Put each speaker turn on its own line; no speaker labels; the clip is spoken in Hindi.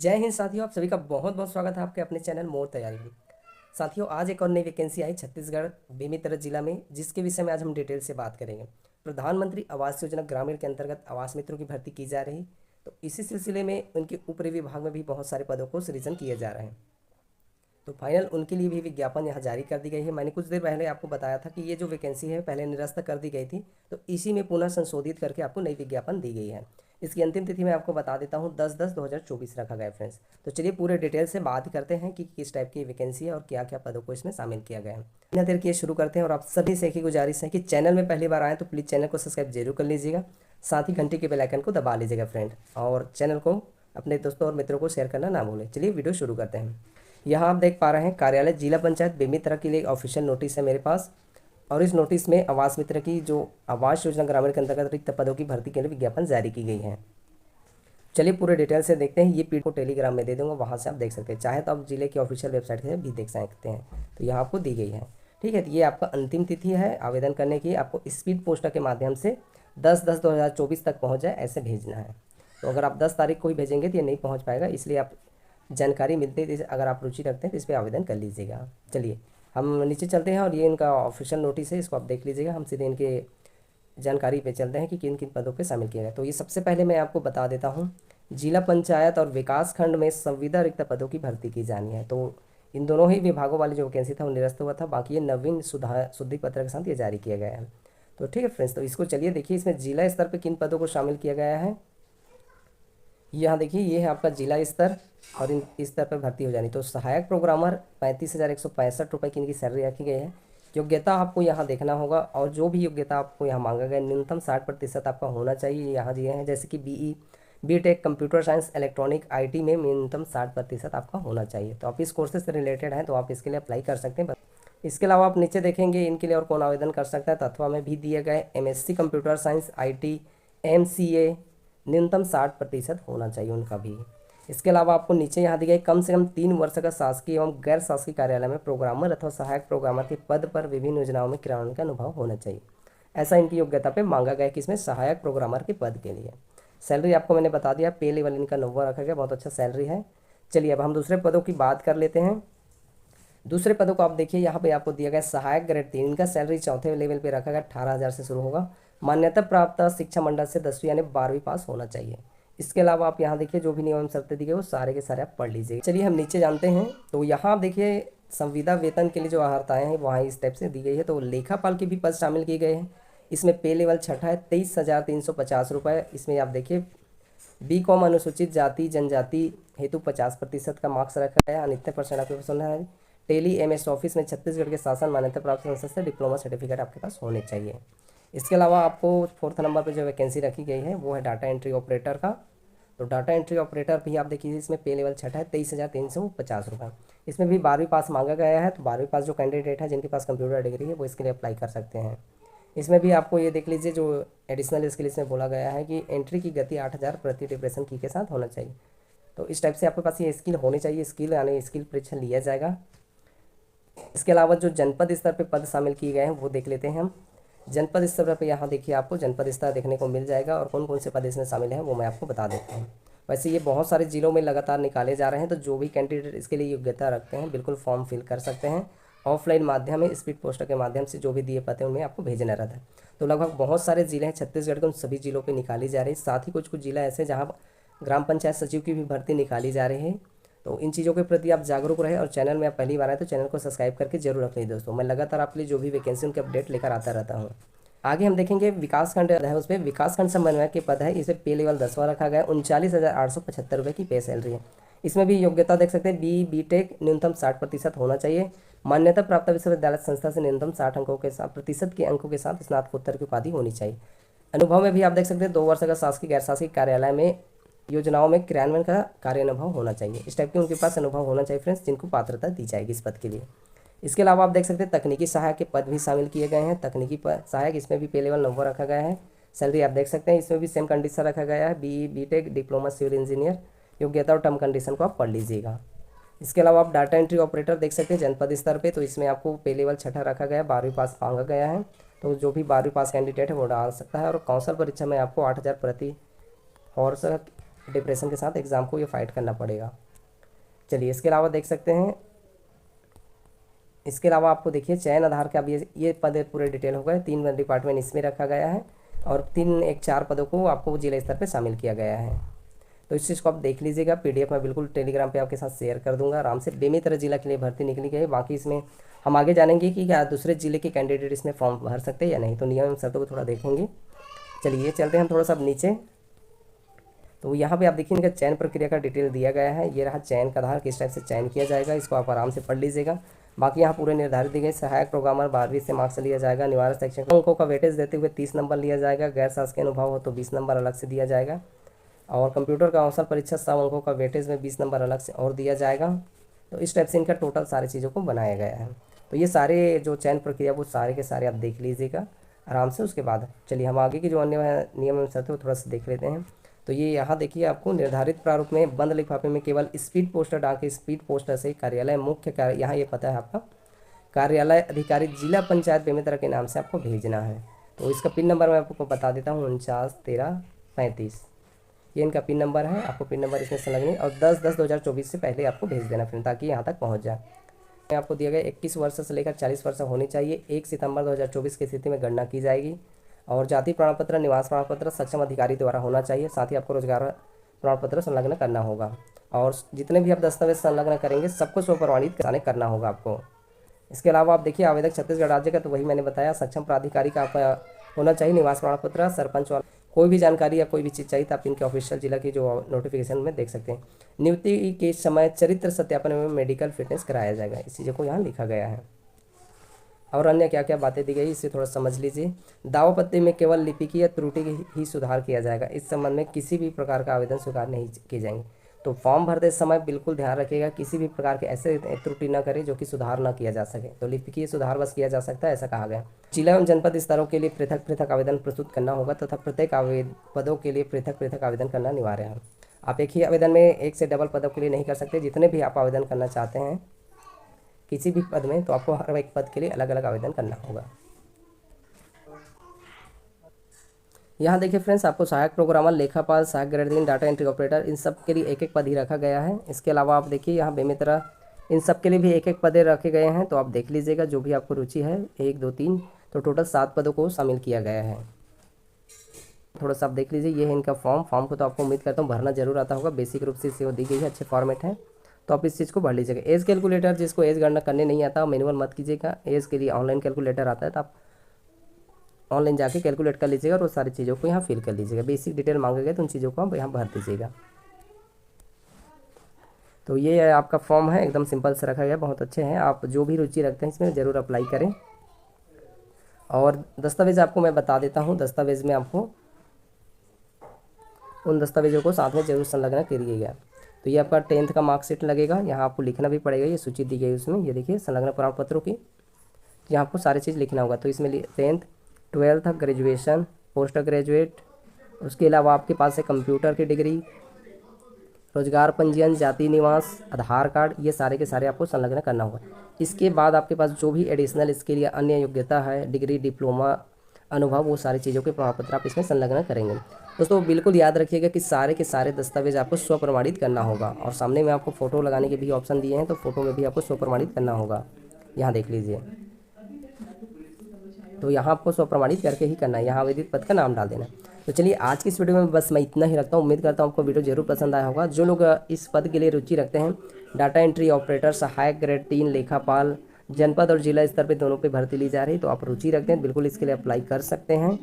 जय हिंद साथियों, आप सभी का बहुत बहुत स्वागत है आपके अपने चैनल मोर तैयारी में। साथियों, आज एक और नई वैकेंसी आई छत्तीसगढ़ बेमेतरा जिला में, जिसके विषय में आज हम डिटेल से बात करेंगे। प्रधानमंत्री आवास योजना ग्रामीण के अंतर्गत आवास मित्रों की भर्ती की जा रही, तो इसी सिलसिले में उनके ऊपरी विभाग में भी बहुत सारे पदों को सृजन किए जा रहे हैं। तो फाइनल उनके लिए भी विज्ञापन यहाँ जारी कर दी गई है। मैंने कुछ देर पहले आपको बताया था कि ये जो वैकेंसी है पहले निरस्त कर दी गई थी, तो इसी में पुनः संशोधित करके आपको नई विज्ञापन दी गई है। इसकी अंतिम तिथि मैं आपको बता देता हूँ, 10/10/2024 रखा गया फ्रेंड्स। तो चलिए पूरे डिटेल से बात करते हैं कि किस टाइप की वैकेंसी है और क्या क्या पदों को इसमें शामिल किया गया है। बिना देर किए शुरू करते हैं। और आप सभी से एक ही गुजारिश है कि चैनल में पहली बार आए तो प्लीज़ चैनल को सब्सक्राइब जरूर कर लीजिएगा, साथ ही घंटी के बेल आइकन को दबा लीजिएगा फ्रेंड, और चैनल को अपने दोस्तों और मित्रों को शेयर करना ना भूलें। चलिए वीडियो शुरू करते हैं। यहाँ आप देख पा रहे हैं कार्यालय जिला पंचायत बेमेतरा के लिए ऑफिशियल नोटिस है मेरे पास, और इस नोटिस में आवास मित्र की जो आवास योजना ग्रामीण के अंतर्गत रिक्त पदों की भर्ती के लिए विज्ञापन जारी की गई है। चलिए पूरे डिटेल से देखते हैं। ये पीडीएफ को टेलीग्राम में दे दूंगा, वहाँ से आप देख सकते हैं। चाहे तो आप जिले की ऑफिशियल वेबसाइट से भी देख सकते हैं, तो यहाँ आपको दी गई है। ठीक है, तो ये आपका अंतिम तिथि है आवेदन करने की। आपको स्पीड पोस्ट के माध्यम से 10/10/2024 तक पहुँच जाए ऐसे भेजना है। तो अगर आप 10 तारीख को ही भेजेंगे तो ये नहीं पहुँच पाएगा, इसलिए आप जानकारी मिलती है, अगर आप रुचि रखते हैं तो इस पर आवेदन कर लीजिएगा। चलिए हम नीचे चलते हैं, और ये इनका ऑफिशियल नोटिस है, इसको आप देख लीजिएगा। हम सीधे इनके जानकारी पे चलते हैं कि किन किन पदों पे शामिल किया गया। तो ये सबसे पहले मैं आपको बता देता हूँ, जिला पंचायत और विकास खंड में संविदा रिक्त पदों की भर्ती की जानी है। तो इन दोनों ही विभागों वाली जो वैकेंसी था वो निरस्त हुआ था, बाकी ये नवीन शुद्धि पत्र के साथ ये जारी किया गया है। तो ठीक है फ्रेंड्स, तो इसको चलिए देखिए इसमें जिला स्तर पर किन पदों को शामिल किया गया है। यहाँ देखिए ये है आपका जिला स्तर, और इन इस स्तर पर भर्ती हो जानी। तो सहायक प्रोग्रामर 35,165 रुपये की इनकी सैलरी रखी गई है। योग्यता आपको यहाँ देखना होगा, और जो भी योग्यता आपको यहाँ मांगा गया न्यूनतम 60% आपका होना चाहिए। यहाँ दिए हैं जैसे कि BE BTech computer science electronic IT में न्यूनतम 60% आपका होना चाहिए। तो आप इस कोर्सेज से रिलेटेड हैं तो आप इसके लिए अप्लाई कर सकते हैं। इसके अलावा आप नीचे देखेंगे इनके लिए और कौन आवेदन कर सकता है। तत्वा में भी दिए गए MSc computer science IT MCA न्यूनतम 60% होना चाहिए उनका भी। इसके अलावा आपको नीचे यहाँ दिए गए कम से कम 3 वर्ष का शासकीय एवं गैर शासकीय कार्यालय में प्रोग्रामर अथवा सहायक प्रोग्रामर के पद पर विभिन्न योजनाओं में क्रियान्वयन का अनुभव होना चाहिए। ऐसा इनकी योग्यता पे मांगा गया कि इसमें सहायक प्रोग्रामर के पद के लिए। सैलरी आपको मैंने बता दिया, पे लेवल इनका 90 रखा गया, बहुत अच्छा सैलरी है। चलिए अब हम दूसरे पदों की बात कर लेते हैं। दूसरे पदों को आप देखिए, यहाँ पे आपको दिया गया सहायक ग्रेड 3, इनका सैलरी चौथे लेवल पे रखा गया, 18,000 से शुरू होगा। मान्यता प्राप्त शिक्षा मंडल से 10वीं यानी 12वीं पास होना चाहिए। इसके अलावा आप यहाँ देखिए जो भी नियम शर्तें दी गई वो सारे के सारे आप पढ़ लीजिए। चलिए हम नीचे जानते हैं। तो यहाँ आप देखिए संविदा वेतन के लिए जो अहर्ताएँ हैं वहाँ इस टाइप से दी गई है। तो लेखापाल के भी पद शामिल किए गए हैं। इसमें पे लेवल छठा है, 23,350 रुपये। इसमें आप देखिए BCom अनुसूचित जाति जनजाति हेतु 50% का मार्क्स रखा गया है। इतने परसेंट आपके पास होना है। टेली MS ऑफिस में छत्तीसगढ़ के शासन मान्यता प्राप्त संस्था से डिप्लोमा सर्टिफिकेट आपके पास होने चाहिए। इसके अलावा आपको 4th नंबर पर जो वैकेंसी रखी गई है वो है डाटा एंट्री ऑपरेटर का। तो डाटा एंट्री ऑपरेटर भी आप देखिए इसमें पे लेवल छठा है, 23,350 रुपये। इसमें भी 12वीं पास मांगा गया है। तो 12वीं पास जो कैंडिडेट है जिनके पास कंप्यूटर डिग्री है वो इसके लिए अप्लाई कर सकते हैं। इसमें भी आपको ये देख लीजिए जो एडिशनल स्किल इसमें बोला गया है कि एंट्री की गति 8,000 प्रति डिप्रेशन की के साथ होना चाहिए। तो इस टाइप से आपके पास ये स्किल होनी चाहिए। स्किल यानी स्किल परीक्षण लिया जाएगा। इसके अलावा जो जनपद स्तर पे पद शामिल किए गए हैं वो देख लेते हैं हम। जनपद स्तर पे यहाँ देखिए आपको जनपद स्तर देखने को मिल जाएगा, और कौन कौन से पद इसमें शामिल हैं वो मैं आपको बता देता हूँ। वैसे ये बहुत सारे जिलों में लगातार निकाले जा रहे हैं, तो जो भी कैंडिडेट इसके लिए योग्यता रखते हैं बिल्कुल फॉर्म फिल कर सकते हैं। ऑफलाइन माध्यम में स्पीड पोस्ट के माध्यम से जो भी दिए पते हैं उनमें आपको भेजना रहता है। तो लगभग बहुत सारे जिले हैं छत्तीसगढ़ के, उन सभी जिलों पर निकाली जा रही है। साथ ही कुछ कुछ जिला ऐसे जहाँ ग्राम पंचायत सचिव की भी भर्ती निकाली जा रही है। तो इन चीज़ों के प्रति आप जागरूक रहे, और चैनल में आप पहली बार आए तो चैनल को सब्सक्राइब करके जरूर रख लीजिए दोस्तों। मैं लगातार आपके लिए जो भी वैकेंसी उनके अपडेट लेकर आता रहता हूँ। आगे हम देखेंगे विकासखंड है, उस पर विकासखंड समन्वयक के पद है। इसे पे लेवल 10वां रखा गया है। 39,875 रुपये की पे सैलरी है। इसमें भी योग्यता देख सकते हैं BTech न्यूनतम 60% होना चाहिए। मान्यता प्राप्त विश्वविद्यालय संस्था से न्यूनतम 60 अंकों के साथ प्रतिशत के अंकों के साथ स्नातकोत्तर की उपाधि होनी चाहिए। अनुभव में भी आप देख सकते हैं 2 वर्ष का शासकीय गैर शासकीय कार्यालय में योजनाओं में क्रियान्वयन का कार्य अनुभव होना चाहिए। इस टाइप के उनके पास अनुभव होना चाहिए फ्रेंड्स, जिनको पात्रता दी जाएगी इस पद के लिए। इसके अलावा आप देख सकते हैं तकनीकी सहायक के पद भी शामिल किए गए हैं। तकनीकी सहायक इसमें भी पे लेवल 90 रखा गया है। सैलरी आप देख सकते हैं इसमें भी सेम कंडीशन रखा गया है, BE BTech diploma civil engineer. योग्यता और टर्म कंडीशन को आप पढ़ लीजिएगा। इसके अलावा आप डाटा एंट्री ऑपरेटर देख सकते हैं जनपद स्तर पे। तो इसमें आपको पे लेवल छठा रखा गया है, 12वीं पास मांगा गया है। तो जो भी 12वीं पास कैंडिडेट है वो डाल सकता है। और कौशल परीक्षा में आपको 8,000 प्रति और डिप्रेशन के साथ एग्ज़ाम को ये फाइट करना पड़ेगा। चलिए इसके अलावा देख सकते हैं, इसके अलावा आपको देखिए चयन आधार का अब ये पद पूरे डिटेल हो गए। 3 डिपार्टमेंट इसमें रखा गया है और 4 पदों को आपको जिला स्तर पे शामिल किया गया है। तो इस चीज़ को आप देख लीजिएगा, पीडीएफ मैं बिल्कुल टेलीग्राम पे आपके साथ शेयर कर दूंगा आराम से। बेमेतरा जिला के लिए भर्ती निकली गई है। बाकी इसमें हम आगे जानेंगे कि क्या दूसरे जिले के कैंडिडेट इसमें फॉर्म भर सकते हैं या नहीं, तो नियम एवं शर्तों को थोड़ा देखेंगे। चलिए चलते हैं हम थोड़ा सा अब नीचे। तो यहाँ पे आप देखिए इनका चयन प्रक्रिया का डिटेल दिया गया है। ये रहा चयन का आधार, किस टाइप से चयन किया जाएगा, इसको आप आराम से पढ़ लीजिएगा। बाकी यहाँ पूरे निर्धारित दिए गए। सहायक प्रोग्रामर 12वीं से मार्क्स लिया जाएगा। निवारक शैक्षणिक अंकों का वेटेज देते हुए 30 नंबर लिया जाएगा। गैर शासकीय अनुभव हो तो 20 नंबर अलग से दिया जाएगा। और कंप्यूटर का अवसर परीक्षा 100 अंकों का वेटेज में 20 नंबर अलग से और दिया जाएगा। तो इस टाइप से इनका टोटल सारी चीज़ों को बनाया गया है। तो ये सारे जो चयन प्रक्रिया वो सारे के सारे आप देख लीजिएगा आराम से। उसके बाद चलिए हम आगे की जो अन्य नियम एवं शर्तें वो थोड़ा सा देख लेते हैं। तो ये यहाँ देखिए आपको निर्धारित प्रारूप में बंद लिफाफे में केवल स्पीड पोस्टर डाल के स्पीड पोस्टर से कार्यालय मुख्य कार्य, यहाँ ये पता है आपका कार्यालय अधिकारी जिला पंचायत बेमेतरा के नाम से आपको भेजना है। तो इसका पिन नंबर मैं आपको बता देता हूँ 491335। ये इनका पिन नंबर है, आपको पिन नंबर इसमें संलग्न और 10/10/2024 से पहले आपको भेज देना फिर, ताकि यहाँ तक पहुँच जाए। आपको दिया गया 21 वर्ष से लेकर 40 वर्ष होनी चाहिए। 1 सितंबर 2024 की स्थिति में गणना की जाएगी। और जाति प्रमाण पत्र, निवास प्रमाण पत्र सक्षम अधिकारी द्वारा होना चाहिए। साथ ही आपको रोजगार प्रमाण पत्र संलग्न करना होगा। और जितने भी आप दस्तावेज संलग्न करेंगे सबको स्वप्रमाणित करना होगा आपको। इसके अलावा आप देखिए आवेदक छत्तीसगढ़ राज्य का, तो वही मैंने बताया सक्षम प्राधिकारी का आपका होना चाहिए। निवास प्रमाण पत्र, सरपंच वाला कोई भी जानकारी या कोई भी चीज़ चाहिए तो आप इनके ऑफिशियल जिला की जो नोटिफिकेशन में देख सकते हैं। नियुक्ति के समय चरित्र सत्यापन में मेडिकल फिटनेस कराया जाएगा, इस चीज़ों को यहाँ लिखा गया है। और अन्य क्या क्या बातें दी गई इसे थोड़ा समझ लीजिए। दावा पत्र में केवल लिपिकीय त्रुटि ही सुधार किया जाएगा। इस संबंध में किसी भी प्रकार का आवेदन स्वीकार नहीं किए जाएंगे। तो फॉर्म भरते समय बिल्कुल ध्यान रखिएगा, किसी भी प्रकार के ऐसे त्रुटि न करें जो कि सुधार न किया जा सके। तो लिपिकीय सुधार बस किया जा सकता है, ऐसा कहा गया। जिला एवं जनपद स्तरों के लिए पृथक पृथक आवेदन प्रस्तुत करना होगा तथा प्रत्येक पदों के लिए पृथक पृथक आवेदन करना अनिवार्य है। आप एक ही आवेदन में एक से डबल पदों के लिए नहीं कर सकते। जितने भी आप आवेदन करना चाहते हैं किसी भी पद में, तो आपको हर एक पद के लिए अलग अलग आवेदन करना होगा। यहाँ देखिए फ्रेंड्स, आपको सहायक प्रोग्रामर, लेखापाल, सहायक ग्रेड 3, डाटा एंट्री ऑपरेटर, इन सब के लिए एक एक पद ही रखा गया है। इसके अलावा आप देखिए यहाँ बेमेतरा इन सब के लिए भी एक एक पदे रखे गए हैं। तो आप देख लीजिएगा जो भी आपको रुचि है, 1 2 3, तो टोटल 7 पदों को शामिल किया गया है। थोड़ा सा आप देख लीजिए, ये है इनका फॉर्म को तो आपको उम्मीद करता हूँ भरना जरूर आता होगा। बेसिक रूप से इसे दी गई है, अच्छे फॉर्मेट है, तो आप इस चीज़ को भर लीजिएगा। एज कैलकुलेटर, जिसको एज गणना करने नहीं आता मैनुअल मत कीजिएगा। एज के लिए ऑनलाइन कैलकुलेटर आता है, तो आप ऑनलाइन जाके कैलकुलेट कर लीजिएगा और वो सारी चीज़ों को यहाँ फिल कर लीजिएगा। बेसिक डिटेल मांगे गए तो उन चीज़ों को आप यहाँ भर दीजिएगा। तो ये आपका फॉर्म है, एकदम सिंपल से रखा गया, बहुत अच्छे हैं। आप जो भी रुचि रखते हैं इसमें ज़रूर अप्लाई करें। और दस्तावेज़ आपको मैं बता देता हूँ, दस्तावेज़ में आपको उन दस्तावेजों को साथ में जरूर संलग्न करिएगा। तो ये आपका 10th का मार्कशीट लगेगा, यहाँ आपको लिखना भी पड़ेगा। ये सूची दी गई उसमें, ये देखिए संलग्न प्रमाण पत्रों की, यहाँ आपको सारी चीज़ लिखना होगा। तो इसमें 10th 12th graduation, post graduate, उसके अलावा आपके पास है कंप्यूटर की डिग्री, रोजगार पंजीयन, जाति निवास, आधार कार्ड, ये सारे के सारे आपको संलग्न करना होगा। इसके बाद आपके पास जो भी एडिशनल स्किल या अन्य योग्यता है, डिग्री, डिप्लोमा, अनुभव, वो सारी चीज़ों के प्रमाण पत्र आप इसमें संलग्न करेंगे। दोस्तों बिल्कुल याद रखिएगा कि सारे के सारे दस्तावेज आपको स्वप्रमाणित करना होगा। और सामने में आपको फ़ोटो लगाने के भी ऑप्शन दिए हैं, तो फोटो में भी आपको स्वप्रमाणित करना होगा। यहाँ देख लीजिए, तो यहाँ आपको स्वप्रमाणित करके ही करना है, यहाँ आवेदित पद का नाम डाल देना। तो चलिए आज की इस वीडियो में बस मैं इतना ही रखता हूँ। उम्मीद करता हूँ आपको वीडियो जरूर पसंद आया होगा। जो लोग इस पद के लिए रुचि रखते हैं, डाटा एंट्री ऑपरेटर, सहायक ग्रेड 3, लेखापाल, जनपद और जिला स्तर पे दोनों पे भर्ती ली जा रही है, तो आप रुचि रखते हैं बिल्कुल इसके लिए अप्लाई कर सकते हैं।